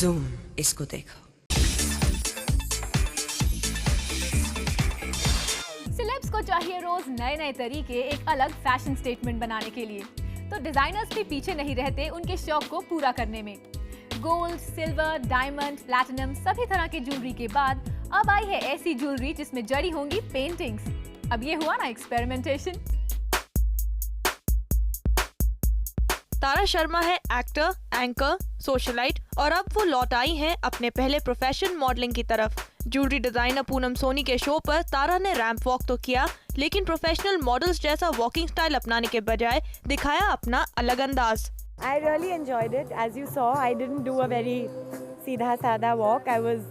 Zoom, इसको देखो। Celebs को चाहिए रोज नए नए तरीके एक अलग फैशन स्टेटमेंट बनाने के लिए, तो डिजाइनर्स भी पीछे नहीं रहते उनके शौक को पूरा करने में। गोल्ड, सिल्वर, डायमंड, प्लैटिनम सभी तरह की ज्वेलरी के बाद अब आई है ऐसी ज्वेलरी जिसमें जड़ी होंगी पेंटिंग्स। अब ये हुआ ना एक्सपेरिमेंटेशन। तारा शर्मा है एक्टर, एंकर, सोशलाइट और अब वो लौट आई हैं अपने पहले प्रोफेशन मॉडलिंग की तरफ। ज्वेलरी डिजाइनर पूनम सोनी के शो पर तारा ने रैंप वॉक तो किया, लेकिन प्रोफेशनल मॉडल्स जैसा वॉकिंग स्टाइल अपनाने के बजाय दिखाया अपना अलग अंदाज। I really enjoyed it. As you saw, I didn't do a very सीधा साधा walk. I was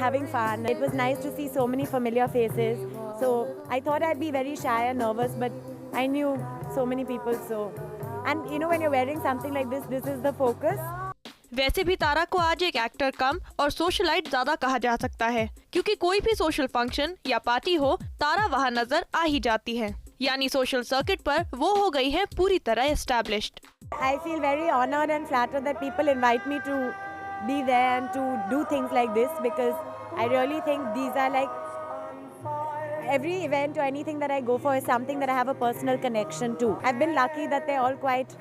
having fun. It was nice to see so many familiar faces. So I thought I'd be very shy and nervous, but I knew so many people. So, and you know, when you're wearing something like this, this is the focus. वैसे भी तारा को आज एक actor कम और socialite ज्यादा कहा जा सकता है, क्योंकि कोई भी सोशल फंक्शन या पार्टी हो, तारा वहाँ नजर आ ही जाती है। यानी सोशल सर्किट पर वो हो गई है पूरी तरह established. I feel very honored and flattered that people invite me to be there and to do things like this, because I really think these are like every event or anything that I go for is something that I have a personal connection to. I've been lucky that they're all quite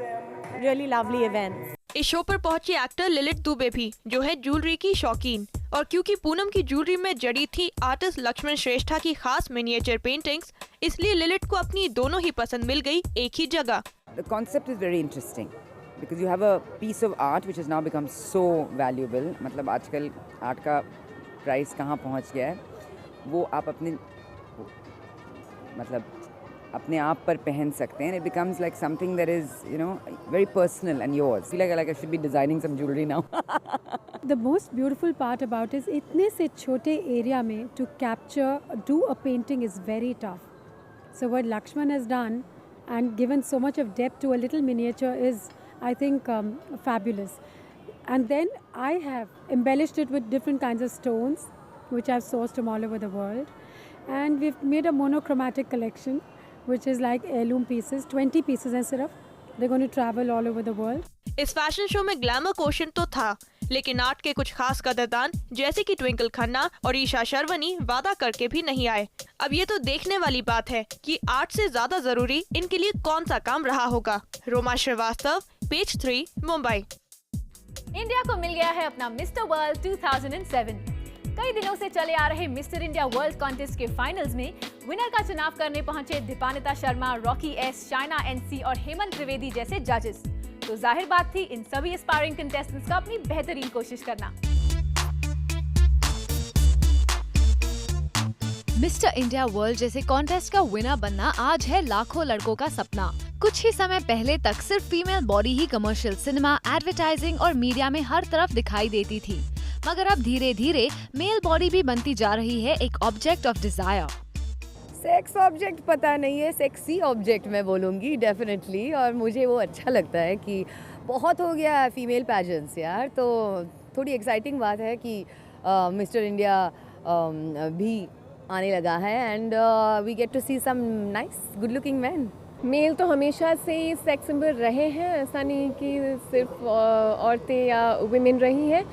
really lovely events. इस show पर पहुंची actor लिलिट Dubey भी, जो है jewellery की शौकीन, और क्योंकि पूनम की ज्वेलरी में जड़ी थी आर्टिस्ट लक्ष्मण श्रेष्ठा की खास मिनिएचर पेंटिंग्स, इसलिए लिलिट को अपनी दोनों ही पसंद मिल गई एक ही जगह। The concept is very interesting because you have a piece of art which has now become so valuable. मतलब आजकल आर्ट का प्राइस कहाँ पहुँच गया है, वो आप अपने आप पर पहन सकते हैं. It becomes like something that is, you know, very personal and yours. I feel like I should be designing some jewelry now. The most beautiful part about is इतने से छोटे area में to capture, do a painting is very tough. So what Lakshman has done and given so much of depth to a little miniature is, I think, fabulous. And then I have embellished it with different kinds of stones, which I've sourced from all over the world. And we've made a monochromatic collection, which is like heirloom pieces, 20 pieces हैं सिर्फ. They're going to travel all over the world. इस fashion show में glamour quotient तो था, लेकिन art के कुछ खास कदरदान जैसे कि ट्विंकल खन्ना और ईशा शर्वनी वादा करके भी नहीं आए। अब ये तो देखने वाली बात है कि आर्ट से ज्यादा जरूरी इनके लिए कौन सा काम रहा होगा। रोमा श्रीवास्तव, पेज 3, मुंबई। इंडिया को मिल गया है अपना मिस्टर वर्ल्ड 2007। कई दिनों से चले आ रहे मिस्टर इंडिया वर्ल्ड कॉन्टेस्ट के फाइनल्स में विनर का चुनाव करने पहुंचे Dipanita Sharma, Rocky S, Shaina NC और हेमंत त्रिवेदी जैसे जजेस। तो जाहिर बात थी इन सभी एस्पायरिंग कंटेस्टेंट्स का अपनी बेहतरीन कोशिश करना। मिस्टर इंडिया वर्ल्ड जैसे कॉन्टेस्ट का विनर बनना आज है लाखों लड़कों का सपना। कुछ ही समय पहले तक सिर्फ फीमेल बॉडी ही कमर्शियल सिनेमा, एडवर्टाइजिंग और मीडिया में हर तरफ दिखाई देती थी, मगर अब धीरे धीरे मेल बॉडी भी बनती जा रही है एक object of desire. Sex object पता नहीं है, सेक्सी ऑब्जेक्ट मैं बोलूँगी डेफिनेटली। और मुझे वो अच्छा लगता है कि बहुत हो गया फीमेल पैजेंट्स यार, तो थोड़ी एक्साइटिंग बात है कि मिस्टर इंडिया भी आने लगा है and we get to see some nice good looking man. Male तो हमेशा से ही सेक्स सिंबल रहे हैं, ऐसा नहीं कि सिर्फ औरतें या विमेन रही हैं।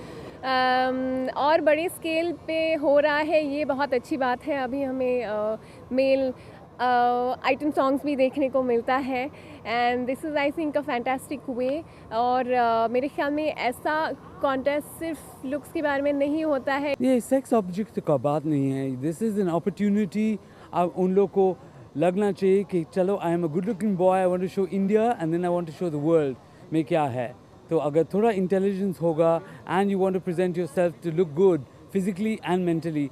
और बड़े स्केल पे हो रहा है, ये बहुत अच्छी बात है। अभी हमें मेल आइटम सॉन्ग्स भी देखने को मिलता है and this is I think a fantastic way. और मेरे ख्याल में ऐसा कॉन्टेस्ट सिर्फ लुक्स के बारे में नहीं होता है। ये सेक्स ऑब्जेक्ट का बात नहीं है, दिस इज़ एन अपॉर्चुनिटी। अब उन लोग को लगना चाहिए कि चलो I am a good looking boy, I want to show India and then I want to show the world में क्या है। तो अगर थोड़ा इंटेलिजेंस होगा and you want to present yourself to look good physically and mentally,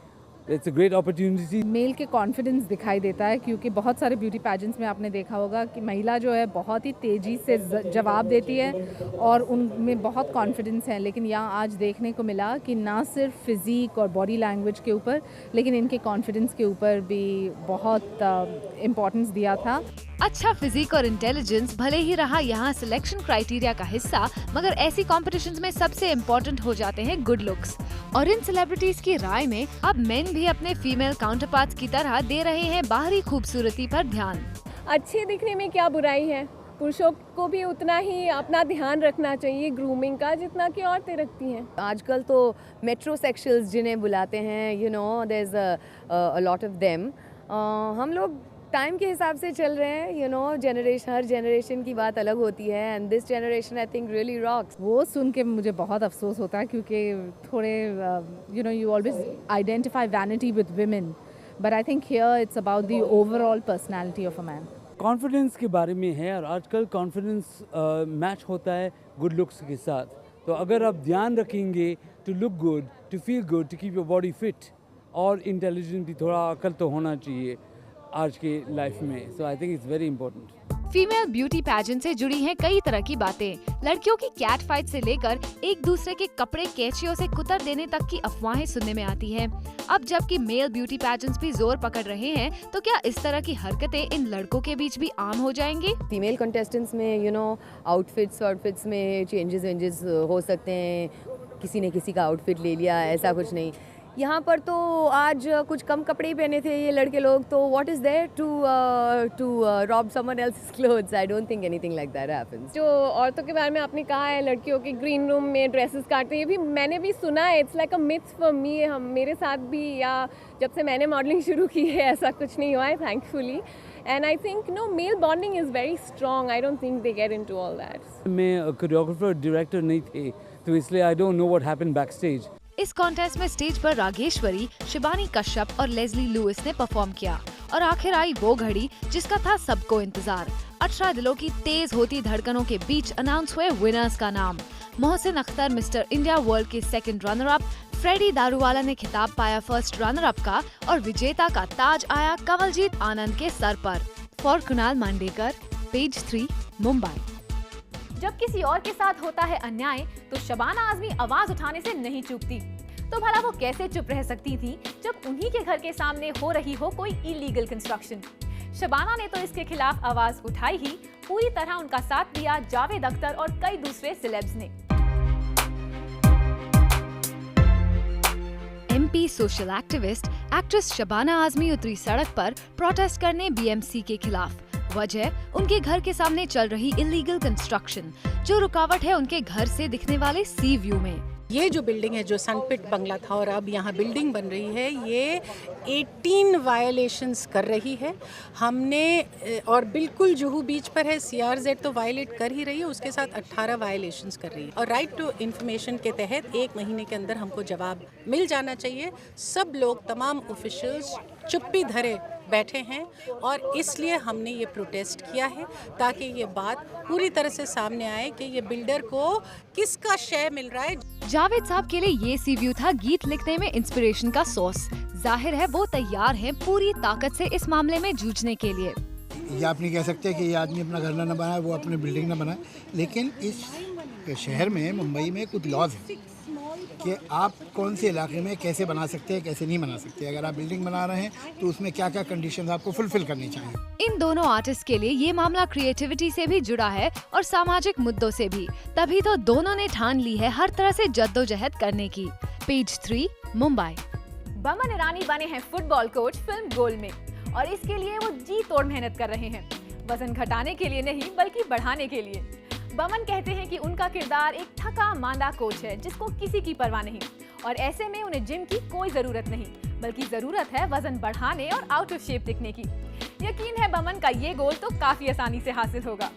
it's a great opportunity. Male के confidence दिखाई देता है, क्योंकि बहुत सारे ब्यूटी पैजेंट्स में आपने देखा होगा कि महिला जो है बहुत ही तेज़ी से जवाब देती है और उनमें बहुत कॉन्फिडेंस है। लेकिन यहाँ आज देखने को मिला कि ना सिर्फ फिज़िक और बॉडी लैंग्वेज के ऊपर, लेकिन इनके कॉन्फिडेंस के ऊपर भी बहुत इम्पोर्टेंस दिया था। अच्छा फिजिक और इंटेलिजेंस भले ही रहा यहाँ सिलेक्शन क्राइटेरिया का हिस्सा, मगर ऐसी कॉम्पिटिशन्स में सबसे इम्पोर्टेंट हो जाते हैं गुड लुक्स। और इन सेलिब्रिटीज की राय में अब मेन भी अपने फीमेल काउंटरपार्ट्स की तरह दे रहे हैं बाहरी खूबसूरती पर ध्यान। अच्छे दिखने में क्या बुराई है, पुरुषों को भी उतना ही अपना ध्यान रखना चाहिए ग्रूमिंग का जितना कि औरतें रखती हैं। आजकल तो मेट्रोसेक्सुअल्स जिन्हें बुलाते हैं, you know, there is a lot of them. हम लोग टाइम के हिसाब से चल रहे हैं, यू नो, हर जनरेशन की बात अलग होती है and this generation I think really rocks. वो सुन के मुझे बहुत अफसोस होता है क्योंकि थोड़े you know you always identify vanity with women, but I think here it's about the overall personality of a man. Confidence के बारे में है और आजकल कॉन्फिडेंस मैच होता है गुड लुक्स के साथ। तो अगर आप ध्यान रखेंगे to look good, to feel good, to keep your body fit और इंटेलिजेंट भी, थोड़ा अकल तो होना चाहिए आज के लाइफ में। So I think it's very important. Female beauty pageant से जुड़ी हैं कई तरह की बातें। लड़कियों की कैट फाइट से लेकर एक दूसरे के कपड़े कैंचियों से कुतर देने तक की अफवाहें सुनने में आती हैं। अब जबकि मेल ब्यूटी पैजेंट्स भी जोर पकड़ रहे हैं, तो क्या इस तरह की हरकतें इन लड़कों के बीच भी आम हो जाएंगी? फीमेल कंटेस्टेंट्स में, यू नो, आउटफिट्स में चेंजेस हो सकते हैं। किसी ने किसी का आउटफिट ले लिया, ऐसा कुछ नहीं। यहाँ पर तो आज कुछ कम कपड़े ही पहने थे ये लड़के लोग, तो what is there to rob someone else's clothes? I don't think anything like that happens. जो औरतों के बारे में आपने कहा है, लड़कियों के ग्रीन रूम में ड्रेसेस काटते, ये भी मैंने भी सुना है। It's like a myth for me. मेरे साथ भी, या जब से मैंने मॉडलिंग शुरू की है, ऐसा कुछ नहीं हुआ है thankfully. And I think male bonding is very strong. I don't think they get into all that. मैं कोरियोग्राफर डायरेक्टर नहीं थे, तो इसलिए I don't know what happened back stage. इस कॉन्टेस्ट में स्टेज पर रागेश्वरी, शिबानी कश्यप और लेस्ली लुइस ने परफॉर्म किया और आखिर आई वो घड़ी जिसका था सबको इंतजार। 18 दिलों की तेज होती धड़कनों के बीच अनाउंस हुए विनर्स का नाम। Mohsin Akhtar mister India world के second runner up, Freddy Daruwala ने खिताब पाया फर्स्ट रनर अप का और विजेता का ताज आया कंवलजीत आनंद के सर पर। For Kunal Mandekar, page 3, Mumbai. जब किसी और के साथ होता है अन्याय, तो शबाना आजमी आवाज उठाने से नहीं चूकती। तो भला वो कैसे चुप रह सकती थी जब उन्हीं के घर के सामने हो रही हो कोई इलीगल कंस्ट्रक्शन? शबाना ने तो इसके खिलाफ आवाज उठाई ही, पूरी तरह उनका साथ दिया जावेद अख्तर और कई दूसरे सेलेब्स ने। MP social activist actress Shabana Azmi उतरी सड़क पर प्रोटेस्ट करने बीएमसी के खिलाफ। वजह उनके घर के सामने चल रही इलीगल कंस्ट्रक्शन, जो रुकावट है उनके घर से दिखने वाले सी व्यू में। ये जो बिल्डिंग है, जो सनपिट बंगला था और अब यहाँ बिल्डिंग बन रही है, ये 18 वायलेशंस कर रही है हमने। और बिल्कुल जुहू बीच पर है, CRZ तो वायलेट कर ही रही है, उसके साथ 18 वायलेशंस कर रही है। और राइट टू इन्फॉर्मेशन के तहत 1 महीने के अंदर हमको जवाब मिल जाना चाहिए। सब लोग, तमाम ऑफिशियल्स चुप्पी धरे बैठे हैं और इसलिए हमने ये प्रोटेस्ट किया है, ताकि ये बात पूरी तरह से सामने आए कि ये बिल्डर को किसका शेयर मिल रहा है। जावेद साहब के लिए ये सी व्यू था गीत लिखने में इंस्पिरेशन का सोर्स। जाहिर है वो तैयार हैं पूरी ताकत से इस मामले में जूझने के लिए। ये आप नहीं कह सकते कि ये आदमी अपना घर ना बनाए, वो अपने बिल्डिंग ना बनाए, लेकिन इस शहर में, मुंबई में कुछ लॉज हैं कि आप कौन से इलाके में कैसे बना सकते हैं, कैसे नहीं बना सकते। अगर आप बिल्डिंग बना रहे हैं तो उसमें क्या क्या कंडीशंस आपको फुलफिल करनी चाहिए। इन दोनों आर्टिस्ट के लिए ये मामला क्रिएटिविटी से भी जुड़ा है और सामाजिक मुद्दों से भी, तभी तो दोनों ने ठान ली है हर तरह से जद्दोजहद करने की। पेज 3, मुंबई। बमन ईरानी बने हैं फुटबॉल कोच फिल्म गोल में, और इसके लिए वो जी तोड़ मेहनत कर रहे हैं। वजन घटाने के लिए नहीं, बल्कि बढ़ाने के लिए। बमन कहते हैं कि उनका किरदार एक थका मांदा कोच है जिसको किसी की परवाह नहीं, और ऐसे में उन्हें जिम की कोई जरूरत नहीं, बल्कि जरूरत है वजन बढ़ाने और आउट ऑफ शेप दिखने की। यकीन है बमन का ये गोल तो काफी आसानी से हासिल होगा।